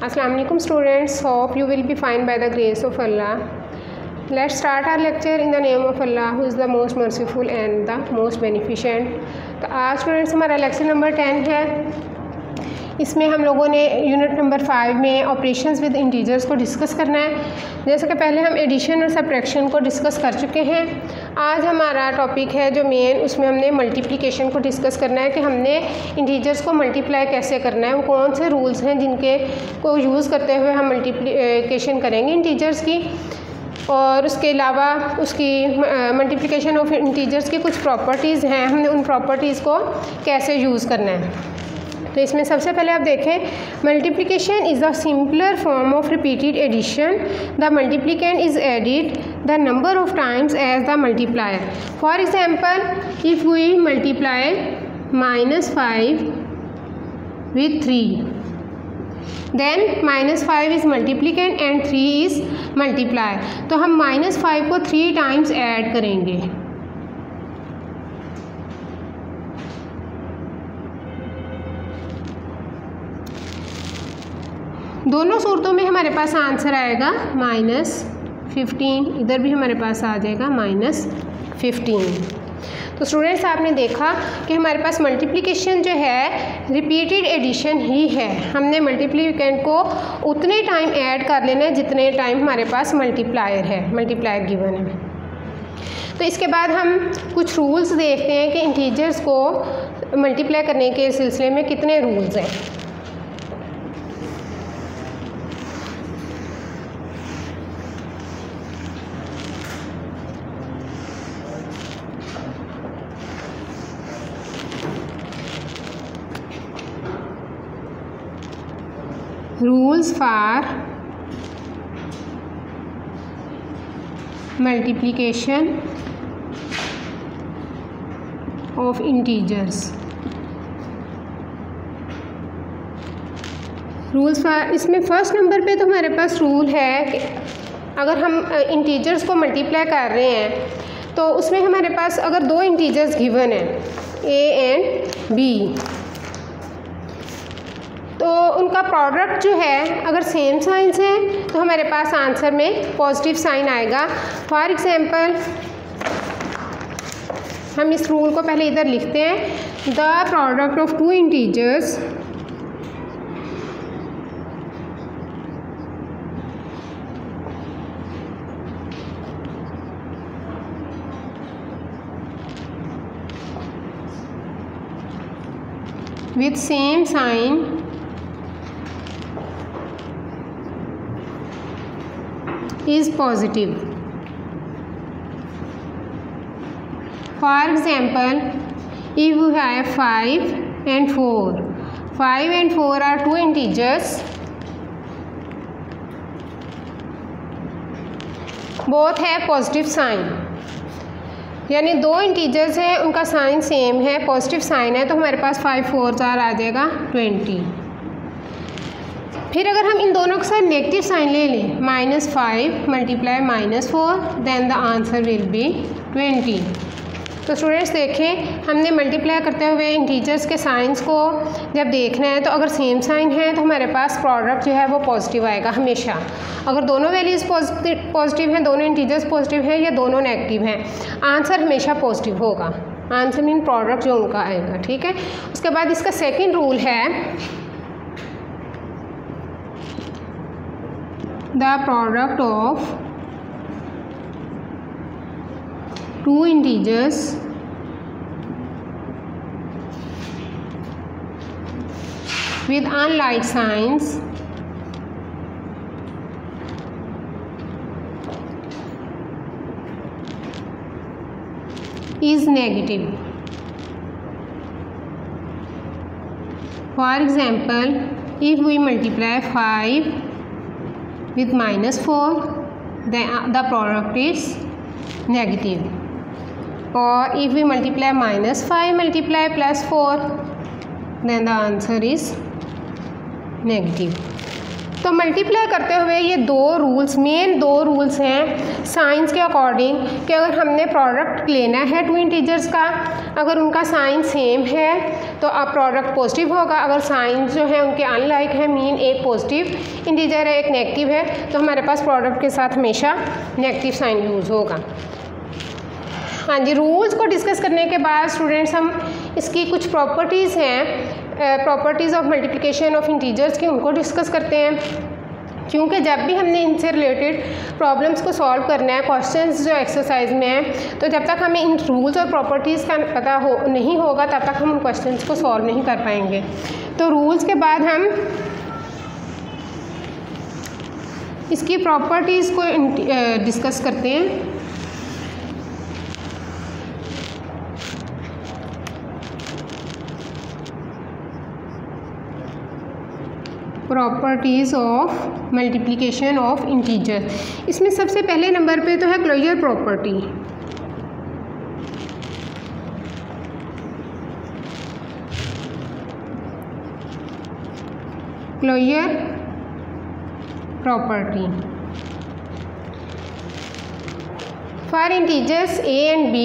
Assalamu alaikum students, hope you will be fine by the grace of Allah. Let's start our lecture in the name of Allah who is the most merciful and the most beneficent. तो आज students हमारा lecture number 10 है। इसमें हम लोगों ने unit number 5 में operations with integers को डिस्कस करना है। जैसे कि पहले हम एडिशन और सब्ट्रैक्शन को डिस्कस कर चुके हैं। आज हमारा टॉपिक है जो मेन, उसमें हमने मल्टीप्लिकेशन को डिस्कस करना है कि हमने इंटीजर्स को मल्टीप्लाई कैसे करना है, वो कौन से रूल्स हैं जिनके को यूज़ करते हुए हम मल्टीप्लिकेशन करेंगे इंटीजर्स की, और उसके अलावा उसकी मल्टीप्लिकेशन ऑफ इंटीजर्स की कुछ प्रॉपर्टीज़ हैं, हमने उन प्रॉपर्टीज़ को कैसे यूज़ करना है। तो इसमें सबसे पहले आप देखें, multiplication is the simpler form of repeated addition. The multiplicand is added the number of times as the multiplier. For example, if we multiply -5 with 3, then -5 is multiplicand and 3 is multiplier। तो हम -5 को 3 times add करेंगे। दोनों सूरतों में हमारे पास answer आएगा -15, इधर भी हमारे पास आ जाएगा -15। तो स्टूडेंट्स आपने देखा कि हमारे पास मल्टीप्लिकेशन जो है रिपीटेड एडिशन ही है। हमने मल्टीप्लिकेंट को उतने टाइम ऐड कर लेना है जितने टाइम हमारे पास मल्टीप्लायर है, मल्टीप्लायर गिवन है। तो इसके बाद हम कुछ रूल्स देखते हैं कि इंटीजर्स को मल्टीप्लाई करने के सिलसिले में कितने रूल्स हैं। Rules for multiplication of integers। Rules for, इसमें फर्स्ट नंबर पे तो हमारे पास रूल है कि अगर हम इंटीजर्स को मल्टीप्लाई कर रहे हैं तो उसमें हमारे पास अगर दो इंटीजर्स गिवन हैं a एंड b, तो उनका प्रोडक्ट जो है अगर सेम साइंस है तो हमारे पास आंसर में पॉजिटिव साइन आएगा। फॉर एग्जांपल, हम इस रूल को पहले इधर लिखते हैं, the product of two integers with same sign is positive। For example, if we have 5 and 4, 5 and 4 are two integers, both have positive sign, यानी दो इंटीजर्स हैं उनका साइन सेम है, पॉजिटिव साइन है, तो हमारे पास 5 4 आ जाएगा 20। फिर अगर हम इन दोनों के साथ नेगेटिव साइन ले लें, -5 multiply -4, then the answer will be 20। तो स्टूडेंट्स देखें, हमने मल्टीप्लाई करते हुए इंटीजर्स के साइंस को जब देखना है तो अगर सेम साइन है तो हमारे पास प्रोडक्ट जो है वो पॉजिटिव आएगा हमेशा। अगर दोनों वैल्यूज़ पॉजिटिव हैं, दोनों इंटीजर्स पॉजिटिव हैं या दोनों नेगेटिव हैं, आंसर हमेशा पॉजिटिव होगा। आंसर मीन प्रोडक्ट जो उनका आएगा, ठीक है। उसके बाद इसका सेकेंड रूल है, the product of two integers with unlike signs is negative। For example, if we multiply 5 with -4, then the product is negative। Or if we multiply -5 multiply +4, then the answer is negative। तो multiply करते हुए ये main दो rules हैं science के according कि अगर हमने प्रोडक्ट लेना है टू इंटीजर्स का, अगर उनका साइन सेम है तो अब प्रोडक्ट पॉजिटिव होगा। अगर साइन जो है उनके अनलाइक है, मीन एक पॉजिटिव इंटीजर है एक नेगेटिव है, तो हमारे पास प्रोडक्ट के साथ हमेशा नेगेटिव साइन यूज़ होगा। हाँ जी, रूल्स को डिस्कस करने के बाद स्टूडेंट्स हम इसकी कुछ प्रॉपर्टीज़ हैं, properties of multiplication of integers की, उनको डिस्कस करते हैं। क्योंकि जब भी हमने इनसे रिलेटेड प्रॉब्लम्स को सॉल्व करना है, क्वेश्चंस जो एक्सरसाइज में हैं, तो जब तक हमें इन रूल्स और प्रॉपर्टीज़ का पता नहीं होगा तब तक हम उन क्वेश्चंस को सॉल्व नहीं कर पाएंगे। तो रूल्स के बाद हम इसकी प्रॉपर्टीज़ को डिस्कस करते हैं। Properties of multiplication of integer, इसमें सबसे पहले नंबर पे तो है closure property. Closure property for integers a and b,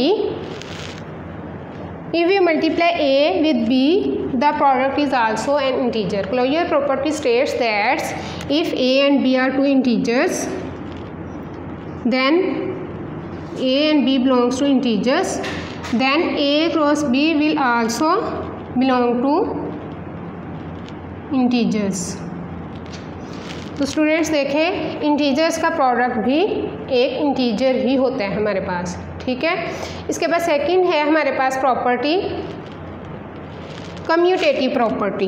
if we multiply a with b, the product is also an integer. Closure property states that if a and b are two integers, then a and b belongs to integers, then a cross b will also belong to integers. तो students देखें, integers का product भी एक integer ही होता है हमारे पास, ठीक है। इसके बाद सेकंड है हमारे पास प्रॉपर्टी कम्यूटेटिव प्रॉपर्टी।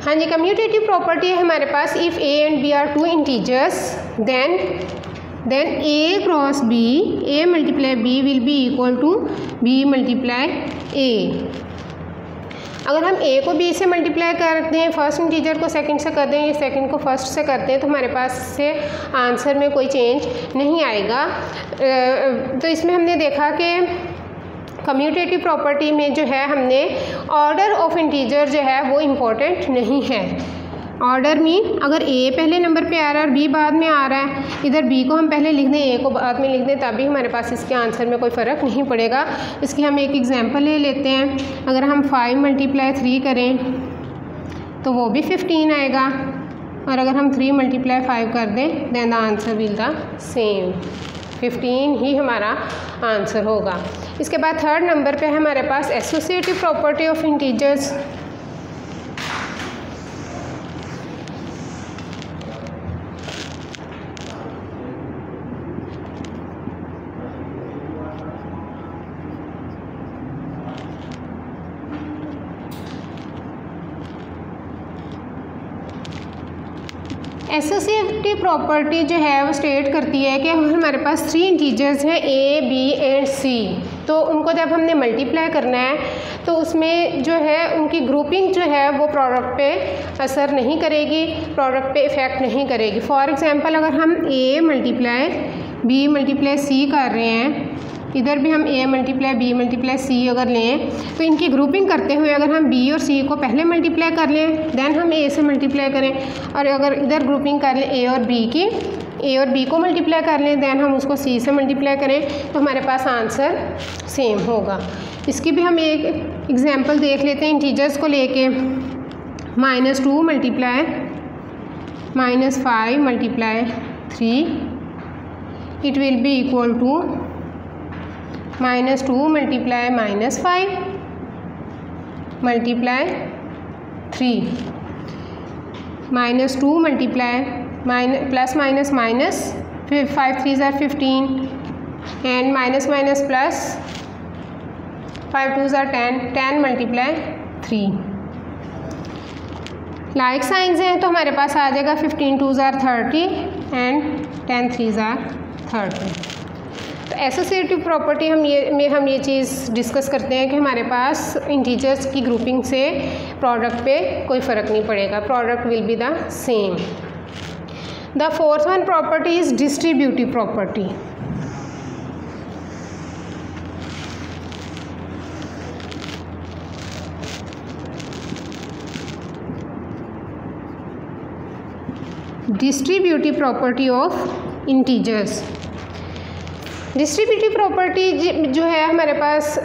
हाँ जी, कम्यूटेटिव प्रॉपर्टी है हमारे पास if a and b are two integers, then a cross b, a multiply b will be equal to b multiply a। अगर हम a को b से मल्टीप्लाई करते हैं, फर्स्ट इंटीजर को सेकंड से कर दें या सेकंड को फर्स्ट से करते हैं, तो हमारे पास से आंसर में कोई चेंज नहीं आएगा। तो इसमें हमने देखा कि कम्यूटेटिव प्रॉपर्टी में जो है हमने ऑर्डर ऑफ इंटीजर जो है वो इम्पोर्टेंट नहीं है। ऑर्डर मीन अगर a पहले नंबर पे आ रहा है और b बाद में आ रहा है, इधर b को हम पहले लिख दें a को बाद में लिख दें, तभी हमारे पास इसके आंसर में कोई फ़र्क नहीं पड़ेगा। इसकी हम एक एग्जांपल ले लेते हैं। अगर हम 5 × 3 करें तो वो भी 15 आएगा, और अगर हम 3 × 5 कर दें then the answer will the same, 15 ही हमारा आंसर होगा। इसके बाद थर्ड नंबर पे हमारे पास associative property of integers. Associative property जो है वो स्टेट करती है कि हमारे पास 3 इंटीजर्स हैं a, b एंड c, तो उनको जब हमने मल्टीप्लाई करना है तो उसमें जो है उनकी ग्रुपिंग जो है वो प्रोडक्ट पे असर नहीं करेगी, प्रोडक्ट पे इफ़ेक्ट नहीं करेगी। फॉर एग्जांपल अगर हम a multiply b multiply c कर रहे हैं, इधर भी हम a multiply b multiply c अगर लें, तो इनकी ग्रुपिंग करते हुए अगर हम b और c को पहले मल्टीप्लाई कर लें देन हम a से मल्टीप्लाई करें, और अगर इधर ग्रुपिंग कर लें a और b को मल्टीप्लाई कर लें देन हम उसको c से मल्टीप्लाई करें, तो हमारे पास आंसर सेम होगा। इसकी भी हम एक एग्जांपल देख लेते हैं इंटीजर्स को लेके। -2 multiply -5 multiply 3, it will be equal to -2 multiply -5 multiply 3, -2 multiply plus minus minus 5 3 ज़ार 15 एंड माइनस माइनस प्लस 5 2 ज़ार 10 मल्टीप्लाई 3। लाइक साइंस हैं तो हमारे पास आ जाएगा 15 2 ज़ार 30 एंड 10 3 ज़ार 30। तो एसोसिएटिव प्रॉपर्टी हम ये चीज़ डिस्कस करते हैं कि हमारे पास इंटीजर्स की ग्रुपिंग से प्रोडक्ट पे कोई फ़र्क नहीं पड़ेगा, product will be the same. The fourth one property is distributive property. Distributive property of integers. Distributive property जो है हमारे पास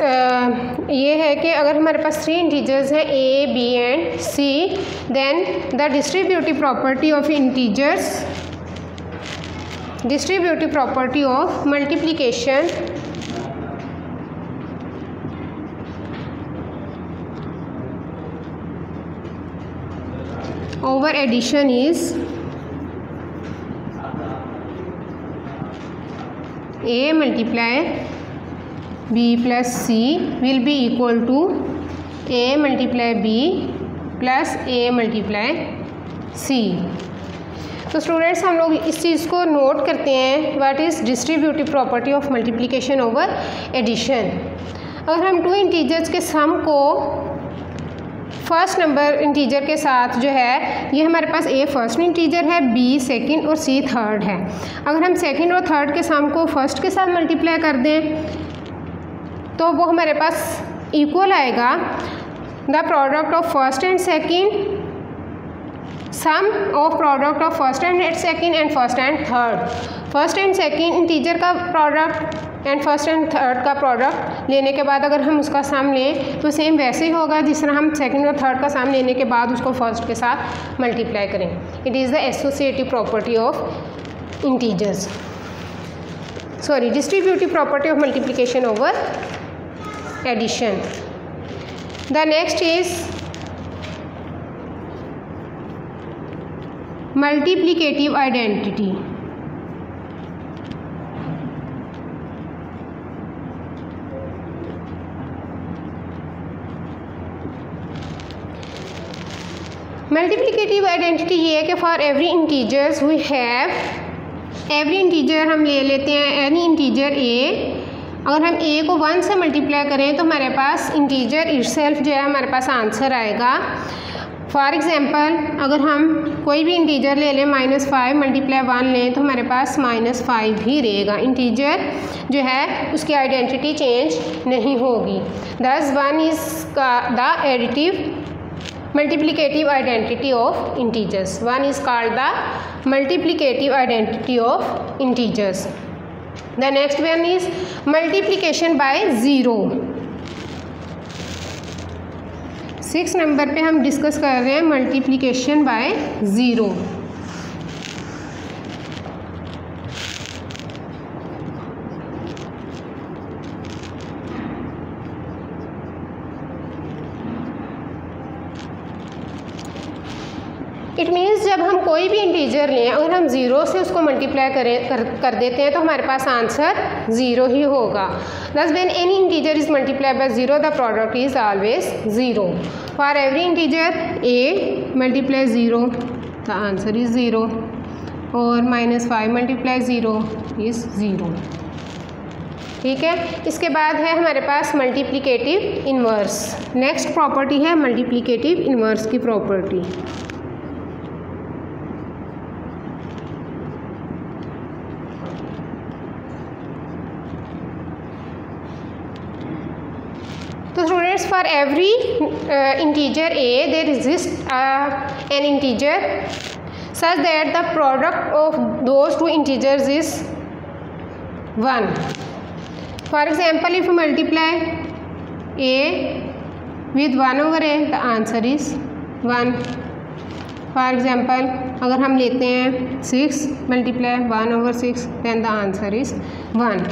ये है कि अगर हमारे पास 3 इंटीजर्स हैं a, b and c, then the distributive property of integers, distributive property of multiplication over addition is a multiply b plus c will be equal to a multiply b plus a multiply c. तो students हम लोग इस चीज़ को note करते हैं, what is distributive property of multiplication over addition. अगर हम 2 इंटीजर्स के सम को फर्स्ट नंबर इंटीजर के साथ जो है, ये हमारे पास a फर्स्ट इंटीजर है, b सेकंड और c थर्ड है। अगर हम सेकंड और थर्ड के सम को फर्स्ट के साथ मल्टीप्लाई कर दें तो वो हमारे पास इक्वल आएगा the product of first and second, sum of product of first and second and first and third. First and second integer का product and first and third का प्रोडक्ट लेने के बाद अगर हम उसका सम लें तो सेम वैसे ही होगा जिस तरह हम सेकंड और थर्ड का सम लेने के बाद उसको फर्स्ट के साथ मल्टीप्लाई करें। It is the associative property of integers, sorry distributive property of multiplication over addition. The next is multiplicative identity. Multiplicative identity ये है कि for every integers we have, every integer हम ले लेते हैं एनी इंटीजर a, अगर हम a को 1 से मल्टीप्लाई करें तो हमारे पास इंटीजर इटसेल्फ जो है हमारे पास आंसर आएगा। फॉर एग्जांपल अगर हम कोई भी इंटीजर ले लें -5 मल्टीप्लाई 1 लें तो हमारे पास -5 ही रहेगा, इंटीजर जो है उसकी आइडेंटिटी चेंज नहीं होगी। दस 1 is the additive multiplicative identity of integers. 1 is called the multiplicative identity of integers. The next one is multiplication by 0. 6 number पे हम डिस्कस कर रहे हैं मल्टीप्लिकेशन बाय 0। इट मीन्स जब हम कोई भी इंटीजर लें अगर हम 0 से उसको मल्टीप्लाई कर देते हैं तो हमारे पास आंसर 0 ही होगा। दस when any integer is multiply by 0 the product is always 0। For every integer a multiply 0 the answer is 0 और -5 मल्टीप्लाई 0 इज 0। ठीक है, इसके बाद है हमारे पास मल्टीप्लिकेटिव इन्वर्स। नेक्स्ट प्रॉपर्टी है मल्टीप्लिकेटिव इन्वर्स की प्रॉपर्टी। तो students for every integer a there exists an integer such that the product of those two integers is 1. For example, if you multiply a with 1 over a the answer is 1. For example, अगर हम लेते हैं 6 multiply 1 over 6 then the answer is 1.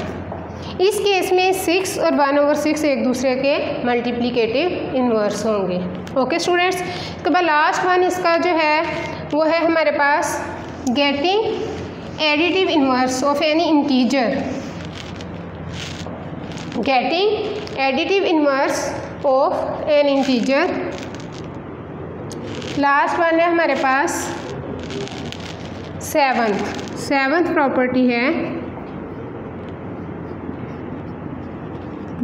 इस case में 6 और 1 over 6 एक दूसरे के मल्टीप्लिकेटिव इन्वर्स होंगे। ओके स्टूडेंट्स, इसके बाद लास्ट वन इसका जो है वो है हमारे पास getting additive inverse of any integer. Getting additive inverse of an integer. Last one है हमारे पास सेवंथ प्रॉपर्टी है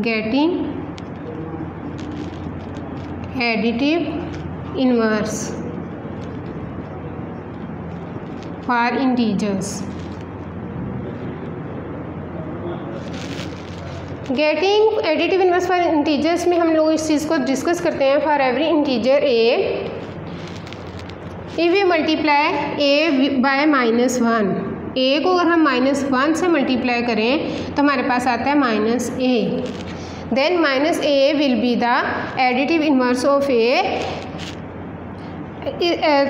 getting additive inverse for integers. Getting additive inverse for integers में हम लोग इस चीज़ को डिस्कस करते हैं। For every integer a, if we multiply a by -1, a को अगर हम -1 से मल्टीप्लाई करें तो हमारे पास आता है -a, then -a will be the additive inverse of a.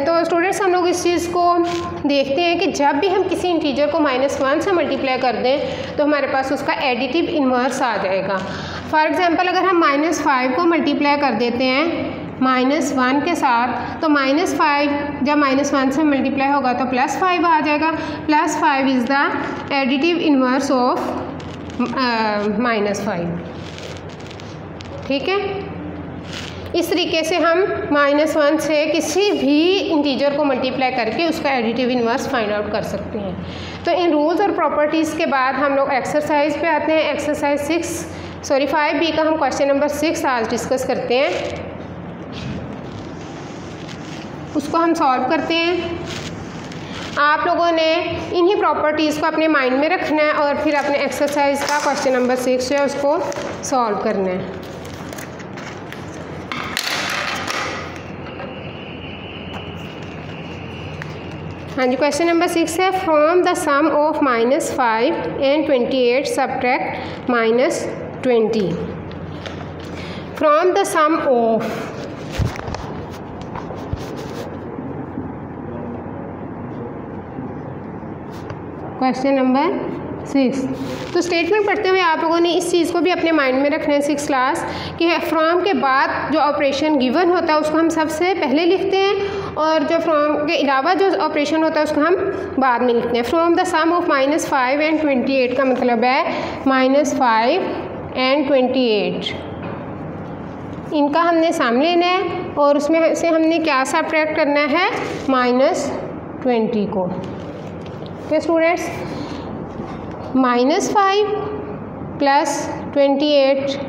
तो स्टूडेंट्स हम लोग इस चीज़ को देखते हैं कि जब भी हम किसी इंटीजर को -1 से मल्टीप्लाई कर दें तो हमारे पास उसका एडिटिव इन्वर्स आ जाएगा। फॉर एग्जांपल अगर हम -5 को मल्टीप्लाई कर देते हैं -1 के साथ, तो -5 जब -1 से मल्टीप्लाई होगा तो +5 आ जाएगा। +5 is the additive inverse of -5। ठीक है, इस तरीके से हम -1 से किसी भी इंटीजर को मल्टीप्लाई करके उसका एडिटिव इन्वर्स फाइंड आउट कर सकते हैं। तो इन रूल्स और प्रॉपर्टीज़ के बाद हम लोग एक्सरसाइज पे आते हैं। एक्सरसाइज 5B का हम क्वेश्चन नंबर 6 आज डिस्कस करते हैं, उसको हम सॉल्व करते हैं। आप लोगों ने इन्हीं प्रॉपर्टीज़ को अपने माइंड में रखना है और फिर अपने एक्सरसाइज का क्वेश्चन नंबर 6 जो है उसको सॉल्व करना है। हाँ जी, क्वेश्चन नंबर 6 है, from the sum of -5 and 28 subtract -20। From the sum of, question number 6। तो स्टेटमेंट पढ़ते हुए आप लोगों ने इस चीज़ को भी अपने माइंड में रखना है 6th क्लास कि फ्रॉम के बाद जो ऑपरेशन गिवन होता है उसको हम सबसे पहले लिखते हैं और जो फ्रॉम के अलावा जो ऑपरेशन होता है उसको हम बाद में लिखते हैं। From the sum of -5 and 28 का मतलब है -5 and 28, इनका हमने सम लेना है और उसमें से हमने क्या सब्ट्रैक्ट करना है, -20 को। तो स्टूडेंट्स -5 + 28 -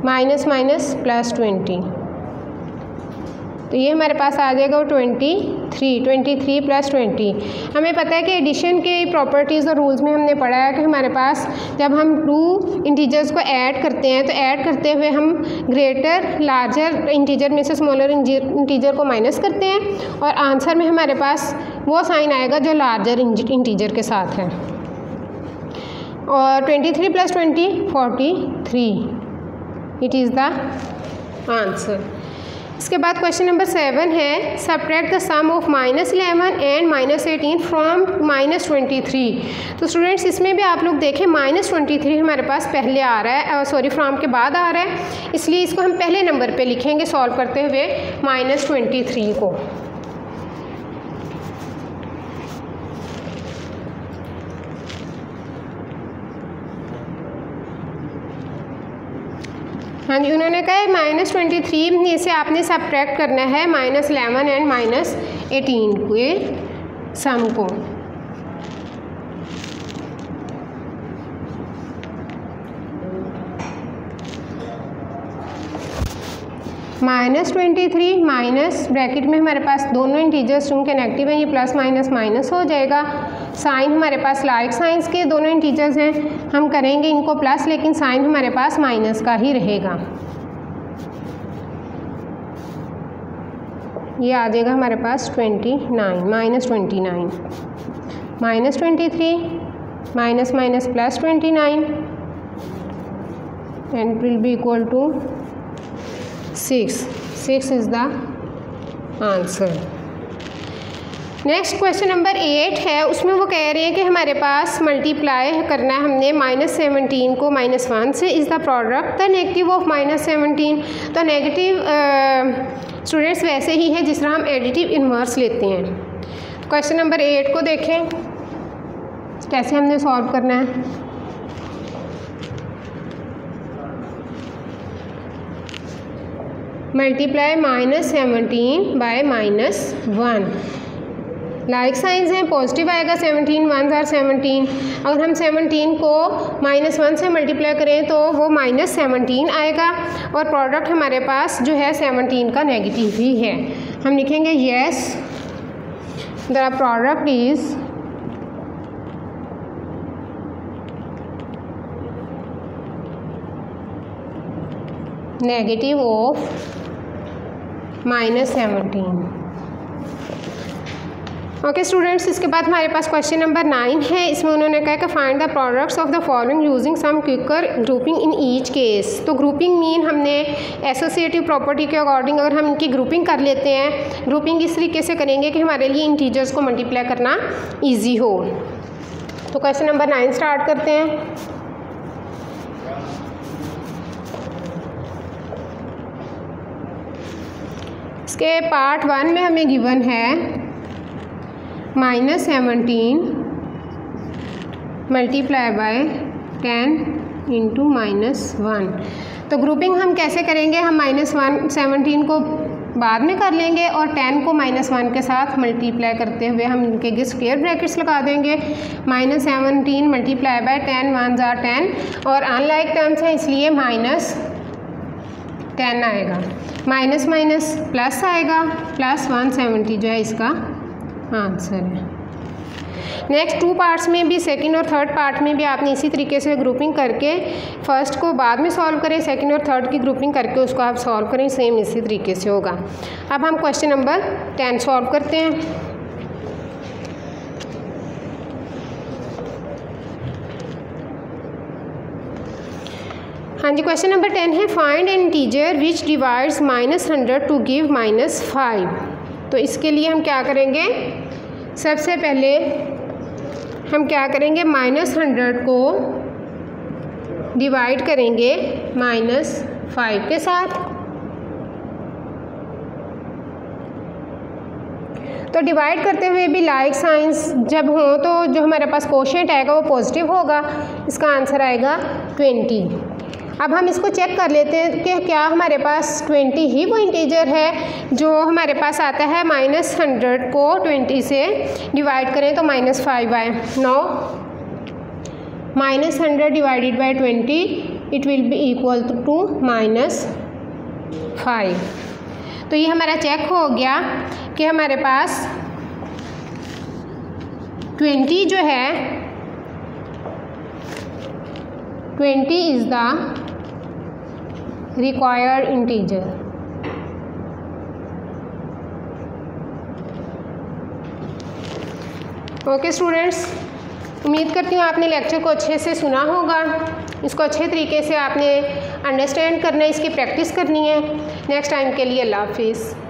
+20, तो ये हमारे पास आ जाएगा 23 + 20। हमें पता है कि एडिशन के प्रॉपर्टीज़ और रूल्स में हमने पढ़ा है कि हमारे पास जब हम 2 इंटीजर्स को ऐड करते हैं तो ऐड करते हुए हम ग्रेटर लार्जर इंटीजर में से स्मॉलर इंटीजर को माइनस करते हैं और आंसर में हमारे पास वो साइन आएगा जो लार्जर इंटीजर के साथ है। और 23 + 20 43, इट इज़ द आंसर। इसके बाद क्वेश्चन नंबर 7 है, subtract the sum of -11 and -18 from -23। तो स्टूडेंट्स इसमें भी आप लोग देखें -23 हमारे पास पहले आ रहा है, सॉरी फ्रॉम के बाद आ रहा है, इसलिए इसको हम पहले नंबर पे लिखेंगे सॉल्व करते हुए -23 को। हाँ जी, उन्होंने कहा है -23 में से आपने सब्ट्रैक्ट करना है -11 and -18 के सम को। -23 माइनस ब्रैकेट में हमारे पास दोनों इंटीजर्स चूँकि नेगेटिव हैं, ये प्लस माइनस माइनस हो जाएगा। साइन हमारे पास लाइक साइंस के दोनों इंटीजर्स हैं, हम करेंगे इनको प्लस, लेकिन साइन हमारे पास माइनस का ही रहेगा। ये आ जाएगा हमारे पास 29 -29 -23 minus minus +29 and will be equal to 6 is the answer. Next question number 8 है, उसमें वो कह रहे हैं कि हमारे पास मल्टीप्लाई करना है हमने -17 को -1 से, is the product the negative of -17। तो नेगेटिव स्टूडेंट्स वैसे ही है जिस तरह हम एडिटिव इन्वर्स लेते हैं। क्वेश्चन नंबर 8 को देखें कैसे हमने सॉल्व करना है। मल्टीप्लाई -17 बाय -1, लाइक साइंस हैं, पॉजिटिव आएगा, 17 1s are 17। अगर हम 17 को -1 से मल्टीप्लाई करें तो वो -17 आएगा और प्रोडक्ट हमारे पास जो है 17 का नेगेटिव ही है। हम लिखेंगे yes the product is negative of -17। Okay students, इसके बाद हमारे पास क्वेश्चन नंबर 9 है। इसमें उन्होंने कहा कि find the products of the following using some quicker grouping in each case. तो ग्रुपिंग मीन हमने एसोसिएटिव प्रॉपर्टी के अकॉर्डिंग अगर हम इनकी ग्रुपिंग कर लेते हैं, ग्रुपिंग इस तरीके से करेंगे कि हमारे लिए इंटीजर्स को मल्टीप्लाई करना ईजी हो। तो क्वेश्चन नंबर 9 स्टार्ट करते हैं। इसके पार्ट 1 में हमें गिवन है -17 मल्टीप्लाई बाय 10 इंटू -1। तो ग्रुपिंग हम कैसे करेंगे, हम -17 को बाद में कर लेंगे और 10 को -1 के साथ मल्टीप्लाई करते हुए हम इनके स्क्वायर ब्रैकेट्स लगा देंगे। -17 मल्टीप्लाई बाय 10 1 ज़ा 10 और अनलाइक टर्म्स है इसलिए -10 आएगा, माइनस माइनस प्लस आएगा, प्लस 170 जो है इसका आंसर है। नेक्स्ट 2 पार्ट्स में भी, सेकंड और थर्ड पार्ट में भी आपने इसी तरीके से ग्रुपिंग करके फर्स्ट को बाद में सॉल्व करें, सेकंड और थर्ड की ग्रुपिंग करके उसको आप सॉल्व करें, सेम इसी तरीके से होगा। अब हम क्वेश्चन नंबर 10 सॉल्व करते हैं। हाँ जी, क्वेश्चन नंबर 10 है find an integer which divides -100 to give -5। तो इसके लिए हम क्या करेंगे, सबसे पहले हम क्या करेंगे, -100 को डिवाइड करेंगे -5 के साथ। तो डिवाइड करते हुए भी लाइक साइंस जब हो तो जो हमारे पास कोशेंट आएगा वो पॉजिटिव होगा, इसका आंसर आएगा 20। अब हम इसको चेक कर लेते हैं कि क्या हमारे पास 20 ही वो इंटीजर है जो हमारे पास आता है। -100 को 20 से डिवाइड करें तो -5 आए। Now -100 divided by 20 it will be equal to -5। तो ये हमारा चेक हो गया कि हमारे पास 20 जो है 20 is the required integer. Okay students, उम्मीद करती हूँ आपने लेक्चर को अच्छे से सुना होगा, इसको अच्छे तरीके से आपने अंडरस्टैंड करना है, इसकी प्रैक्टिस करनी है। नेक्स्ट टाइम के लिए अल्लाह हाफिज़।